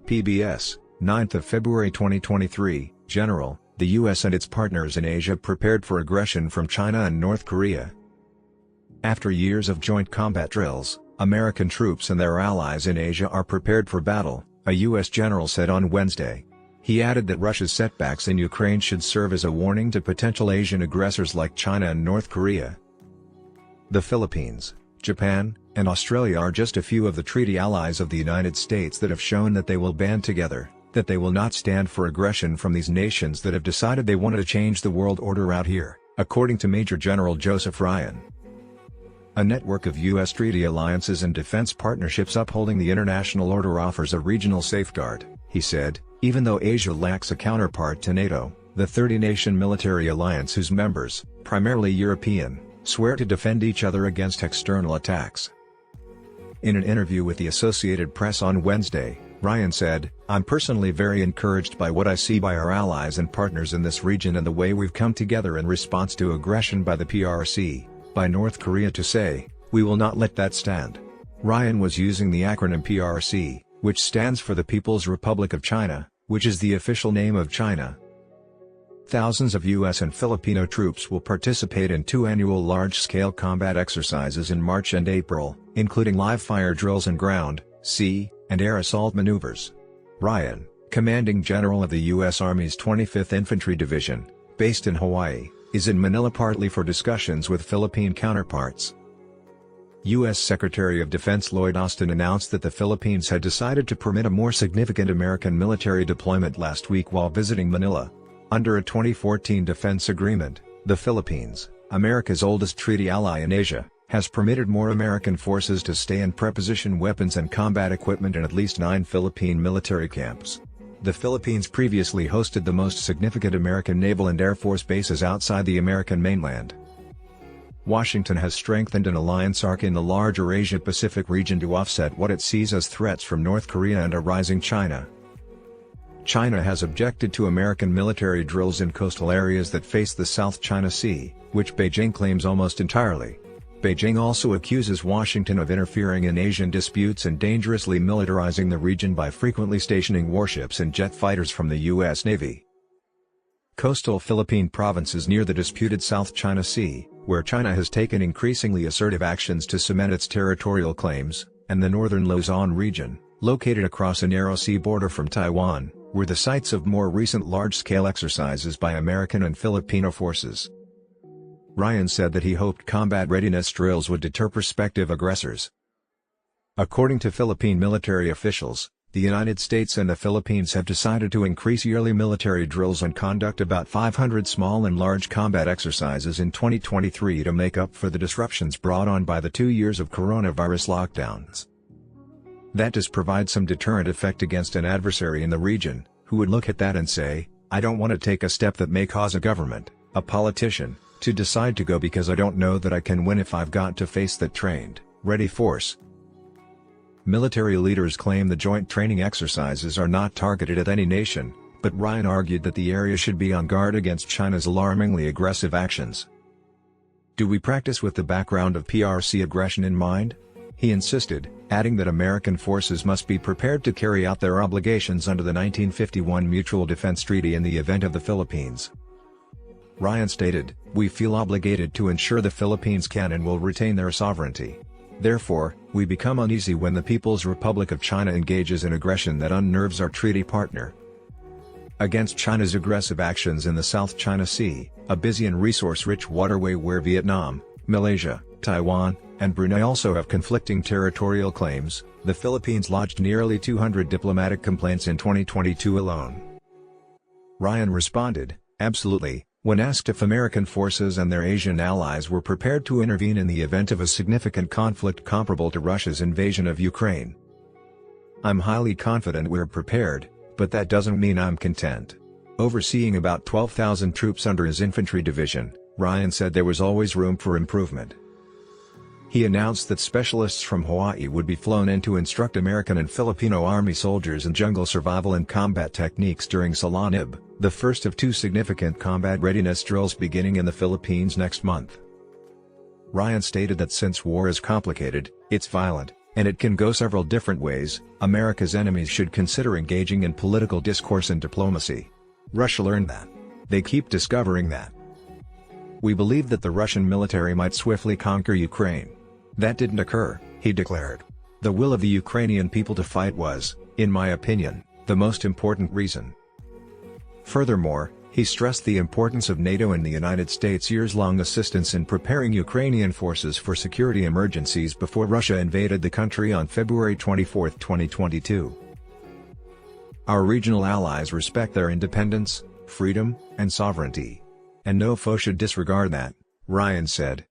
PBS, 9th of February 2023, General, the U.S. and its partners in Asia prepared for aggression from China and North Korea. After years of joint combat drills, American troops and their allies in Asia are prepared for battle, a U.S. general said on Wednesday. He added that Russia's setbacks in Ukraine should serve as a warning to potential Asian aggressors like China and North Korea. The Philippines, Japan, and Australia are just a few of the treaty allies of the United States that have shown that they will band together, that they will not stand for aggression from these nations that have decided they want to change the world order out here, according to Major General Joseph Ryan. A network of U.S. treaty alliances and defense partnerships upholding the international order offers a regional safeguard, he said, even though Asia lacks a counterpart to NATO, the 30-nation military alliance whose members, primarily European, swear to defend each other against external attacks. In an interview with the Associated Press on Wednesday, Ryan said, "I'm personally very encouraged by what I see by our allies and partners in this region and the way we've come together in response to aggression by the PRC, by North Korea to say, we will not let that stand." Ryan was using the acronym PRC, which stands for the People's Republic of China, which is the official name of China. Thousands of U.S. and Filipino troops will participate in 2 annual large-scale combat exercises in March and April, including live-fire drills and ground, sea, and air assault maneuvers. Ryan, commanding general of the U.S. Army's 25th Infantry Division, based in Hawaii, is in Manila partly for discussions with Philippine counterparts. U.S. Secretary of Defense Lloyd Austin announced that the Philippines had decided to permit a more significant American military deployment last week while visiting Manila. Under a 2014 defense agreement, the Philippines, America's oldest treaty ally in Asia, has permitted more American forces to stay and preposition weapons and combat equipment in at least 9 Philippine military camps. The Philippines previously hosted the most significant American naval and air force bases outside the American mainland. Washington has strengthened an alliance arc in the larger Asia-Pacific region to offset what it sees as threats from North Korea and a rising China. China has objected to American military drills in coastal areas that face the South China Sea, which Beijing claims almost entirely. Beijing also accuses Washington of interfering in Asian disputes and dangerously militarizing the region by frequently stationing warships and jet fighters from the U.S. Navy. Coastal Philippine provinces near the disputed South China Sea, where China has taken increasingly assertive actions to cement its territorial claims, and the northern Luzon region, located across a narrow sea border from Taiwan, were the sites of more recent large-scale exercises by American and Filipino forces. Ryan said that he hoped combat readiness drills would deter prospective aggressors. According to Philippine military officials, the United States and the Philippines have decided to increase yearly military drills and conduct about 500 small and large combat exercises in 2023 to make up for the disruptions brought on by the 2 years of coronavirus lockdowns. That does provide some deterrent effect against an adversary in the region, who would look at that and say, I don't want to take a step that may cause a government, a politician, to decide to go because I don't know that I can win if I've got to face that trained, ready force. Military leaders claim the joint training exercises are not targeted at any nation, but Ryan argued that the area should be on guard against China's alarmingly aggressive actions. Do we practice with the background of PRC aggression in mind? He insisted, adding that American forces must be prepared to carry out their obligations under the 1951 Mutual Defense Treaty in the event of the Philippines. Ryan stated, "We feel obligated to ensure the Philippines can and will retain their sovereignty. Therefore, we become uneasy when the People's Republic of China engages in aggression that unnerves our treaty partner." Against China's aggressive actions in the South China Sea, a busy and resource-rich waterway where Vietnam, Malaysia, Taiwan, and Brunei also have conflicting territorial claims, the Philippines lodged nearly 200 diplomatic complaints in 2022 alone. Ryan responded, "Absolutely," when asked if American forces and their Asian allies were prepared to intervene in the event of a significant conflict comparable to Russia's invasion of Ukraine. "I'm highly confident we're prepared, but that doesn't mean I'm content." Overseeing about 12,000 troops under his infantry division, Ryan said there was always room for improvement. He announced that specialists from Hawaii would be flown in to instruct American and Filipino Army soldiers in jungle survival and combat techniques during Salanib, the first of 2 significant combat readiness drills beginning in the Philippines next month. Ryan stated that since war is complicated, it's violent, And it can go several different ways. America's enemies should consider engaging in political discourse and diplomacy. Russia learned that. They keep discovering that. We believe that the Russian military might swiftly conquer Ukraine. That didn't occur, he declared. The will of the Ukrainian people to fight was, in my opinion, the most important reason. Furthermore, he stressed the importance of NATO and the United States' years-long assistance in preparing Ukrainian forces for security emergencies before Russia invaded the country on February 24, 2022. Our regional allies respect their independence, freedom, and sovereignty. And no foe should disregard that, Ryan said.